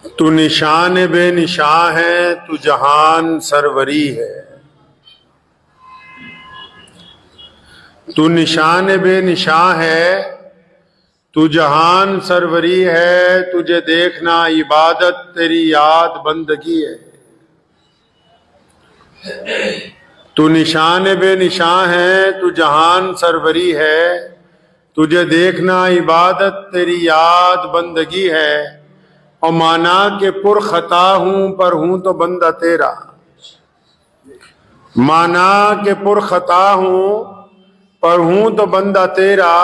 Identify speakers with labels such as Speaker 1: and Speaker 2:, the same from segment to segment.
Speaker 1: تو نشان بے نشاں ہے، تو جہان سروری ہے۔ تو نشان بے نشاں ہے، تو جہان سروری ہے، تجھے دیکھنا عبادت تیری یاد بندگی ہے۔ تو نشان بے نشاں ہے، تو جہان سروری ہے، تجھے دیکھنا عبادت تیری یاد بندگی ہے۔ اور مانا کہ پر خطا ہوں پر ہوں تو بندہ تیرا، مانا کہ پر خطا ہوں پر ہوں تو بندہ تیرا،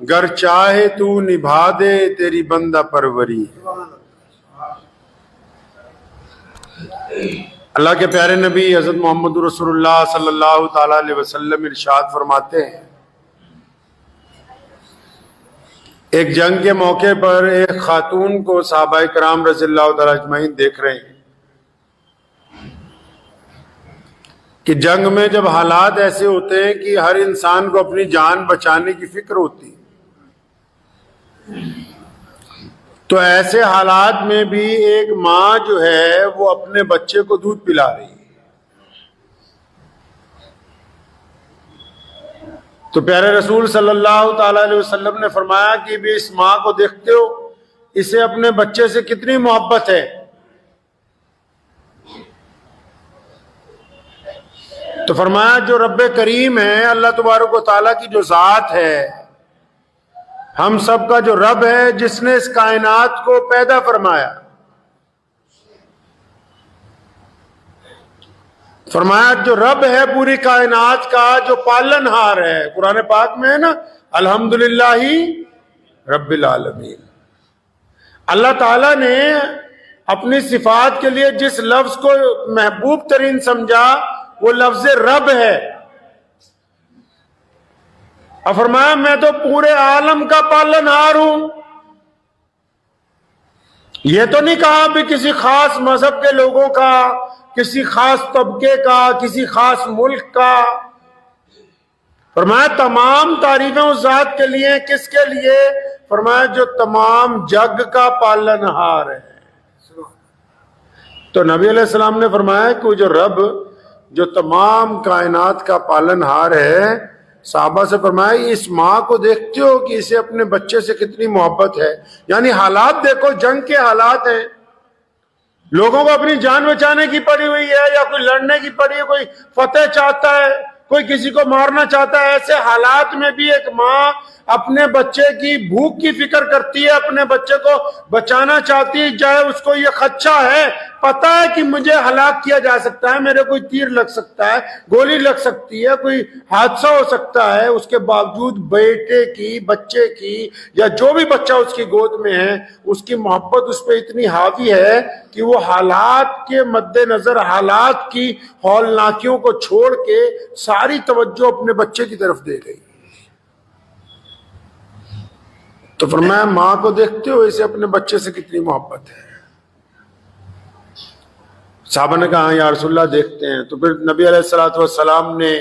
Speaker 1: گر چاہے تو نبھا دے تیری بندہ پروری۔ اللہ کے پیارے نبی حضرت محمد رسول اللہ صلی اللہ تعالی علیہ وسلم ارشاد فرماتے ہیں، ایک جنگ کے موقع پر ایک خاتون کو صحابہ کرام رضی اللہ تعالی اجمعین دیکھ رہے ہیں کہ جنگ میں جب حالات ایسے ہوتے ہیں کہ ہر انسان کو اپنی جان بچانے کی فکر ہوتی ہے، تو ایسے حالات میں بھی ایک ماں جو ہے وہ اپنے بچے کو دودھ پلا رہی ہے۔ تو پیارے رسول صلی اللہ تعالی علیہ وسلم نے فرمایا کہ بھی اس ماں کو دیکھتے ہو، اسے اپنے بچے سے کتنی محبت ہے۔ تو فرمایا جو رب کریم ہے، اللہ تبارک و تعالیٰ کی جو ذات ہے، ہم سب کا جو رب ہے، جس نے اس کائنات کو پیدا فرمایا، فرمایا جو رب ہے پوری کائنات کا، جو پالن ہار ہے، قرآن پاک میں ہے نا، الحمدللہ رب العالمین۔ اللہ تعالیٰ نے اپنی صفات کے لیے جس لفظ کو محبوب ترین سمجھا وہ لفظ رب ہے، اور فرمایا میں تو پورے عالم کا پالن ہار ہوں۔ یہ تو نہیں کہا بھی کسی خاص مذہب کے لوگوں کا، کسی خاص طبقے کا، کسی خاص ملک کا۔ فرمایا تمام تعریفیں اس ذات کے لیے، کس کے لیے؟ فرمایا جو تمام جگ کا پالن ہار ہے۔ تو نبی علیہ السلام نے فرمایا کہ جو رب جو تمام کائنات کا پالن ہار ہے، صحابہ سے فرمایا اس ماں کو دیکھتے ہو کہ اسے اپنے بچے سے کتنی محبت ہے۔ یعنی حالات دیکھو، جنگ کے حالات ہیں، لوگوں کو اپنی جان بچانے کی پڑی ہوئی ہے، یا کوئی لڑنے کی پڑی ہے، کوئی فتح چاہتا ہے، کوئی کسی کو مارنا چاہتا ہے۔ ایسے حالات میں بھی ایک ماں اپنے بچے کی بھوک کی فکر کرتی ہے، اپنے بچے کو بچانا چاہتی ہے، چاہے اس کو یہ خدشہ ہے، پتہ ہے کہ مجھے ہلاک کیا جا سکتا ہے، میرے کوئی تیر لگ سکتا ہے، گولی لگ سکتی ہے، کوئی حادثہ ہو سکتا ہے، اس کے باوجود بیٹے کی، بچے کی، یا جو بھی بچہ اس کی گود میں ہے، اس کی محبت اس پہ اتنی حاوی ہے کہ وہ حالات کے مد نظر، حالات کی ہولناکیوں کو چھوڑ کے ساری توجہ اپنے بچے کی طرف دے گئی۔ تو فرمایا ماں کو دیکھتے ہو اسے اپنے بچے سے کتنی محبت ہے۔ صحابہ نے کہا یا رسول اللہ دیکھتے ہیں۔ تو پھر نبی علیہ الصلوۃ والسلام نے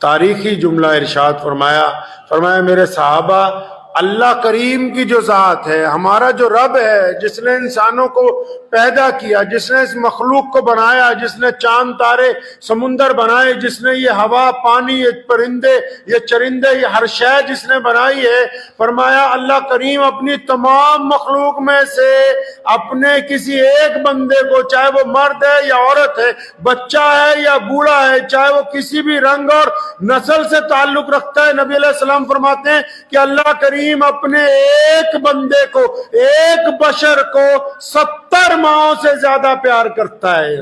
Speaker 1: تاریخی جملہ ارشاد فرمایا میرے صحابہ، اللہ کریم کی جو ذات ہے، ہمارا جو رب ہے، جس نے انسانوں کو پیدا کیا، جس نے اس مخلوق کو بنایا، جس نے چاند تارے سمندر بنائے، جس نے یہ ہوا پانی، یہ پرندے، یہ چرندے، یہ ہر شے جس نے بنائی ہے، فرمایا اللہ کریم اپنی تمام مخلوق میں سے اپنے کسی ایک بندے کو، چاہے وہ مرد ہے یا عورت ہے، بچہ ہے یا بوڑھا ہے، چاہے وہ کسی بھی رنگ اور نسل سے تعلق رکھتا ہے، نبی علیہ السلام فرماتے ہیں کہ اللہ کریم اپنے ایک بندے کو، ایک بشر کو 70 ماہوں سے زیادہ پیار کرتا ہے۔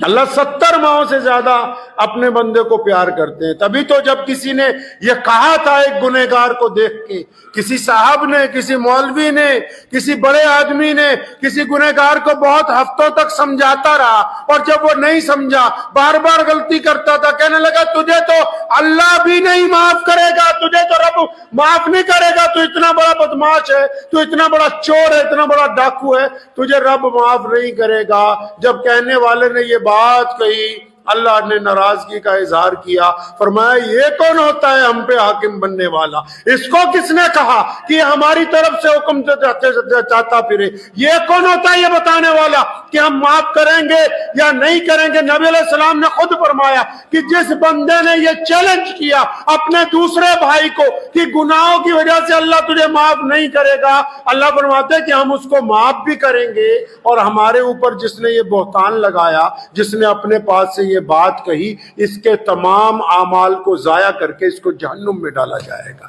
Speaker 1: اللہ 70 ماہوں سے زیادہ اپنے بندے کو پیار کرتے ہیں۔ تبھی تو جب کسی نے یہ کہا تھا ایک گنہگار کو دیکھ کے، کسی صاحب نے، کسی مولوی نے، کسی بڑے آدمی نے کسی گنہگار کو بہت ہفتوں تک سمجھاتا رہا، اور جب وہ نہیں سمجھا، بار بار غلطی کرتا تھا، کہنے لگا تجھے تو اللہ بھی نہیں معاف کرے گا، تجھے تو رب معاف نہیں کرے گا، تو اتنا بڑا بدماش ہے، تو اتنا بڑا چور ہے، اتنا بڑا ڈاکو ہے، تجھے رب معاف نہیں کرے گا۔ جب کہنے والے نے یہ بات کہی اللہ نے ناراضگی کا اظہار کیا، فرمایا یہ کون ہوتا ہے ہم پہ حاکم بننے والا؟ اس کو کس نے کہا کہ ہماری طرف سے حکم چاہتا پھرے؟ یہ کون ہوتا ہے یہ بتانے والا کہ ہم معاف کریں گے یا نہیں کریں گے؟ نبی علیہ السلام نے خود فرمایا کہ جس بندے نے یہ چیلنج کیا اپنے دوسرے بھائی کو کہ گناہوں کی وجہ سے اللہ تجھے معاف نہیں کرے گا، اللہ فرماتے کہ ہم اس کو معاف بھی کریں گے، اور ہمارے اوپر جس نے یہ بہتان لگایا، جس نے اپنے پاس سے یہ بات کہی، اس کے تمام اعمال کو ضائع کر کے اس کو جہنم میں ڈالا جائے گا۔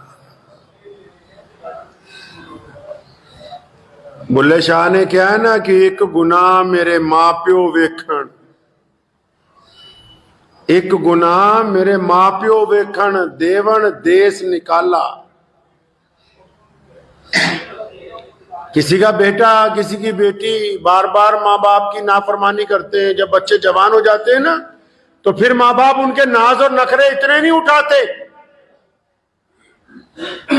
Speaker 1: بلے شاہ نے کیا ہے نا کہ ایک گناہ میرے ماں پیو ویکھن، ایک گناہ میرے ماں پیو ویکھن دیون دیس نکالا۔ کسی کا بیٹا کسی کی بیٹی بار بار ماں باپ کی نافرمانی کرتے ہیں، جب بچے جوان ہو جاتے ہیں نا تو پھر ماں باپ ان کے ناز اور نخرے اتنے نہیں اٹھاتے۔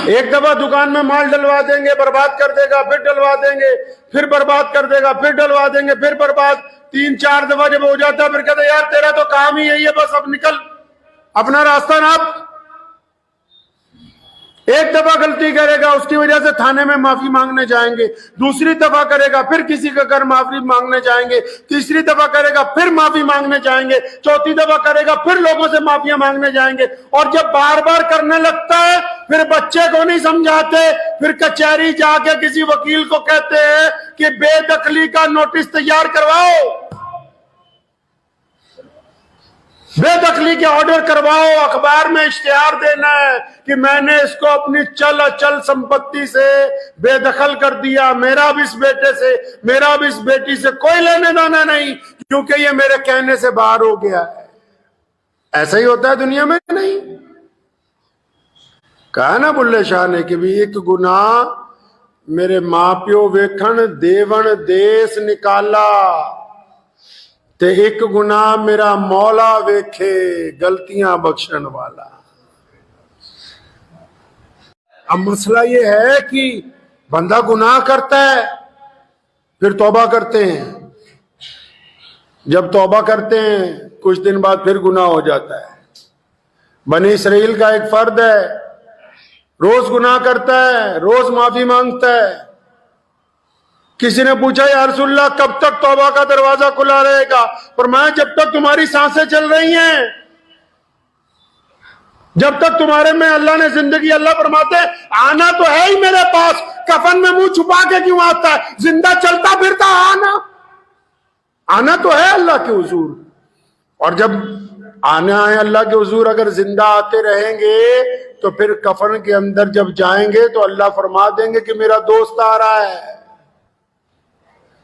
Speaker 1: ایک دفعہ دکان میں مال ڈلوا دیں گے، برباد کر دے گا، پھر ڈلوا دیں گے، پھر برباد کر دے گا، پھر ڈلوا دیں گے، پھر برباد، 3-4 دفعہ جب ہو جاتا ہے پھر کہتے ہیں یار تیرا تو کام ہی یہی ہے، بس اب نکل اپنا راستہ ناپ۔ ایک دفعہ غلطی کرے گا، اس کی وجہ سے تھانے میں معافی مانگنے جائیں گے، دوسری دفعہ کرے گا پھر کسی کا گھر معافی مانگنے جائیں گے، تیسری دفعہ کرے گا پھر معافی مانگنے جائیں گے، چوتھی دفعہ کرے گا پھر لوگوں سے معافیاں مانگنے جائیں گے، اور جب بار بار کرنے لگتا ہے پھر بچے کو نہیں سمجھاتے، پھر کچہری جا کے کسی وکیل کو کہتے ہیں کہ بے دخلی کا نوٹس تیار کرواؤ، بے دخلی کے آرڈر کرواؤ، اخبار میں اشتہار دینا ہے کہ میں نے اس کو اپنی چل اچل سمپتی سے بے دخل کر دیا، میرا بھی اس بیٹے سے، میرا بھی اس بیٹی سے کوئی لینے دینا نہیں کیونکہ یہ میرے کہنے سے باہر ہو گیا ہے۔ ایسا ہی ہوتا ہے دنیا میں؟ نہیں۔ کہا نا بلے شاہ نے کہ بھی ایک گناہ میرے ماں پیو ویکھن دیون دیس نکالا، تے ایک گناہ میرا مولا ویکھے غلطیاں بخشن والا۔ اب مسئلہ یہ ہے کہ بندہ گناہ کرتا ہے پھر توبہ کرتے ہیں، جب توبہ کرتے ہیں کچھ دن بعد پھر گناہ ہو جاتا ہے۔ بنی اسرائیل کا ایک فرد ہے، روز گناہ کرتا ہے، روز معافی مانگتا ہے۔ کسی نے پوچھا یا رسول اللہ کب تک توبہ کا دروازہ کھلا رہے گا؟ فرمایا جب تک تمہاری سانسیں چل رہی ہیں، جب تک تمہارے میں اللہ نے زندگی، اللہ فرماتے ہیں آنا تو ہے ہی میرے پاس، کفن میں منہ چھپا کے کیوں آتا ہے؟ زندہ چلتا پھرتا آنا تو ہے اللہ کے حضور، اور جب آنا ہے اللہ کے حضور اگر زندہ آتے رہیں گے تو پھر کفن کے اندر جب جائیں گے تو اللہ فرما دیں گے کہ میرا دوست آ رہا ہے،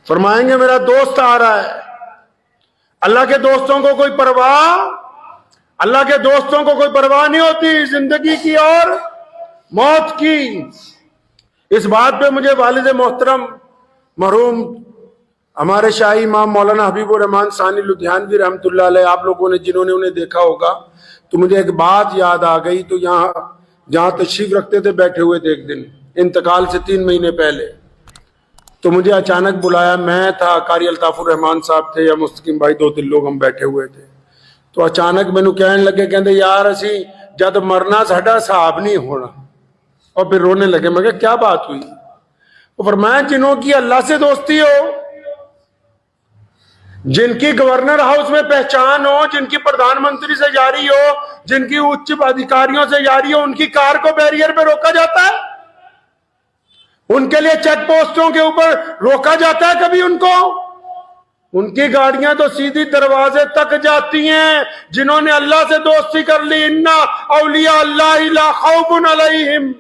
Speaker 1: فرمائیں گے میرا دوست آ رہا ہے۔ اللہ کے دوستوں کو کوئی پرواہ، اللہ کے دوستوں کو کوئی پرواہ نہیں ہوتی زندگی کی اور موت کی۔ اس بات پہ مجھے والد محترم مرحوم ہمارے شاہی امام مولانا حبیب الرحمان ثانی لدھیانوی رحمۃ اللہ علیہ، آپ لوگوں نے جنہوں نے انہیں دیکھا ہوگا تو مجھے ایک بات یاد آ گئی۔ تو جہاں تشریف رکھتے تھے بیٹھے ہوئے تھے، ایک دن انتقال سے 3 مہینے پہلے، تو مجھے اچانک بلایا، میں تھا، قاری الطاف الرحمان صاحب تھے یا مستقیم بھائی، 2-3 لوگ ہم بیٹھے ہوئے تھے۔ تو اچانک مینوں کہنے لگے، کہندے یار اسی جد مرنا ساڈا حساب نہیں ہونا، اور پھر رونے لگے۔ میں کہا کیا بات ہوئی؟ وہ فرمایا جنہوں کی اللہ سے دوستی ہو، جن کی گورنر ہاؤس میں پہچان ہو، جن کی پردھان منتری سے یاری ہو، جن کی اچ ادھیکاریوں سے یاری ہو، ان کی کار کو بیریئر پہ روکا جاتا ہے، ان کے لیے چیک پوسٹوں کے اوپر روکا جاتا ہے کبھی ان کو؟ ان کی گاڑیاں تو سیدھی دروازے تک جاتی ہیں۔ جنہوں نے اللہ سے دوستی کر لی، انا اولیاء اللہ لا خوف علیہم،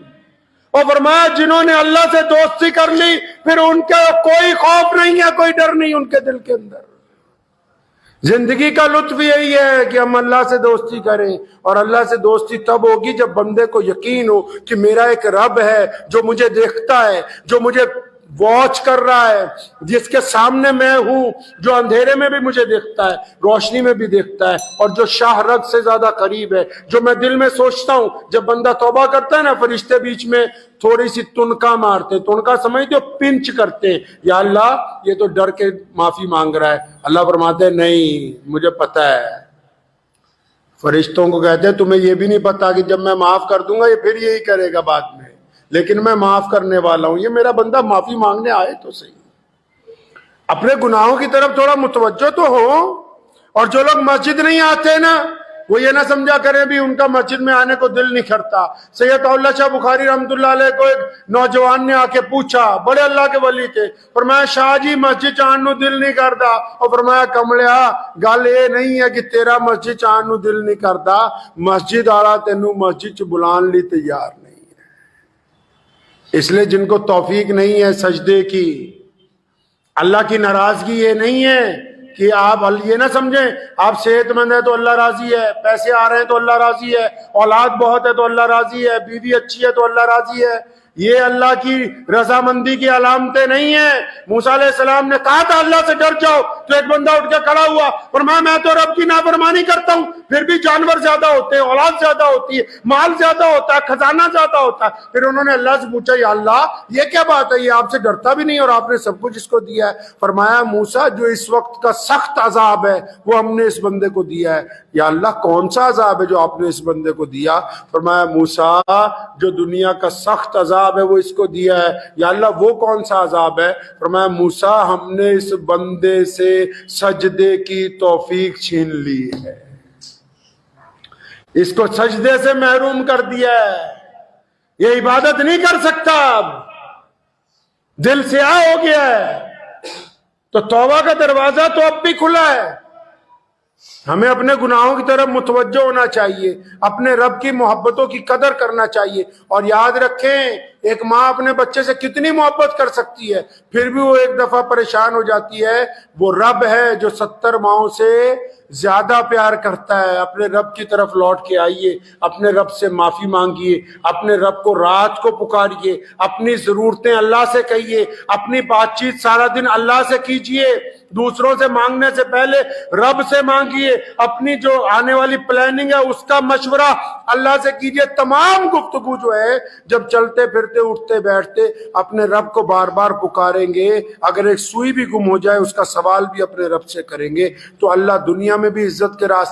Speaker 1: اور فرمایا جنہوں نے اللہ سے دوستی کر لی پھر ان کا کوئی خوف نہیں ہے، کوئی ڈر نہیں ان کے دل کے اندر۔ زندگی کا لطف یہی ہے کہ ہم اللہ سے دوستی کریں، اور اللہ سے دوستی تب ہوگی جب بندے کو یقین ہو کہ میرا ایک رب ہے جو مجھے دیکھتا ہے، جو مجھے واچ کر رہا ہے، جس کے سامنے میں ہوں، جو اندھیرے میں بھی مجھے دیکھتا ہے، روشنی میں بھی دیکھتا ہے، اور جو شاہ رگ سے زیادہ قریب ہے۔ جو میں دل میں سوچتا ہوں جب بندہ توبہ کرتا ہے نا، فرشتے بیچ میں تھوڑی سی تنکا مارتے، تنکا سمجھتے ہو، پنچ کرتے ہیں، یا اللہ یہ تو ڈر کے معافی مانگ رہا ہے۔ اللہ فرماتے ہیں نہیں، مجھے پتہ ہے فرشتوں کو کہتے ہیں تمہیں یہ بھی نہیں پتا کہ جب میں معاف کر دوں گا یہ پھر یہی کرے گا بعد میں، لیکن میں معاف کرنے والا ہوں، یہ میرا بندہ معافی مانگنے آئے تو صحیح، اپنے گناہوں کی طرف تھوڑا متوجہ تو ہو۔ اور جو لوگ مسجد نہیں آتے نا وہ یہ نہ سمجھا کریں بھی ان کا مسجد میں آنے کو دل نہیں کرتا۔ سید اللہ شاہ بخاری رحمۃ اللہ علیہ کو ایک نوجوان نے آ کے پوچھا، بڑے اللہ کے ولی تھے، فرمایا شاہ جی مسجد چان نو دل نہیں کرتا، اور فرمایا کملیا گل یہ نہیں ہے کہ تیرا مسجد چان نو دل نہیں کرتا، مسجد والا تینوں مسجد چ بلان لی تیار نہیں ہے۔ اس لیے جن کو توفیق نہیں ہے سجدے کی، اللہ کی ناراضگی یہ نہیں ہے کہ آپ یہ نہ سمجھیں آپ صحت مند ہیں تو اللہ راضی ہے، پیسے آ رہے ہیں تو اللہ راضی ہے، اولاد بہت ہے تو اللہ راضی ہے، بیوی اچھی ہے تو اللہ راضی ہے، یہ اللہ کی رضامندی کی علامتیں نہیں ہیں۔ موسیٰ علیہ السلام نے کہا تھا اللہ سے ڈر جاؤ، تو ایک بندہ اٹھ کے کھڑا ہوا، فرمایا میں تو رب کی نافرمانی کرتا ہوں، پھر بھی جانور زیادہ ہوتے ہیں، اولاد زیادہ ہوتی ہے، مال زیادہ ہوتا ہے، خزانہ زیادہ ہوتا ہے۔ پھر انہوں نے اللہ سے پوچھا یا اللہ یہ کیا بات ہے، یہ آپ سے ڈرتا بھی نہیں اور آپ نے سب کچھ اس کو دیا ہے۔ فرمایا موسیٰ جو اس وقت کا سخت عذاب ہے وہ ہم نے اس بندے کو دیا ہے۔ یا اللہ کون سا عذاب ہے جو آپ نے اس بندے کو دیا؟ فرمایا موسیٰ جو دنیا کا سخت عذاب ہے وہ اس کو دیا ہے۔ یا اللہ وہ کون سا عذاب ہے؟ فرمایا موسیٰ ہم نے اس بندے سے سجدے کی توفیق چھین لی ہے، اس کو سجدے سے محروم کر دیا ہے، یہ عبادت نہیں کر سکتا، اب دل سیاہ ہو گیا ہے۔ تو توبہ کا دروازہ تو اب بھی کھلا ہے، ہمیں اپنے گناہوں کی طرف متوجہ ہونا چاہیے، اپنے رب کی محبتوں کی قدر کرنا چاہیے۔ اور یاد رکھیں ایک ماں اپنے بچے سے کتنی محبت کر سکتی ہے، پھر بھی وہ ایک دفعہ پریشان ہو جاتی ہے، وہ رب ہے جو 70 ماؤں سے زیادہ پیار کرتا ہے۔ اپنے رب کی طرف لوٹ کے آئیے، اپنے رب سے معافی مانگیے، اپنے رب کو رات کو پکاریے، اپنی ضرورتیں اللہ سے کہیے، اپنی بات چیت سارا دن اللہ سے کیجیے، دوسروں سے مانگنے سے پہلے رب سے مانگیے، اپنی جو آنے والی پلاننگ ہے اس کا مشورہ اللہ سے کیجیے۔ تمام گفتگو جو ہے جب چلتے پھرتے اٹھتے بیٹھتے اپنے رب کو بار بار پکاریں گے، اگر ایک سوئی بھی گم ہو جائے اس کا سوال بھی اپنے رب سے کریں گے، تو اللہ دنیا میں بھی عزت کے راستے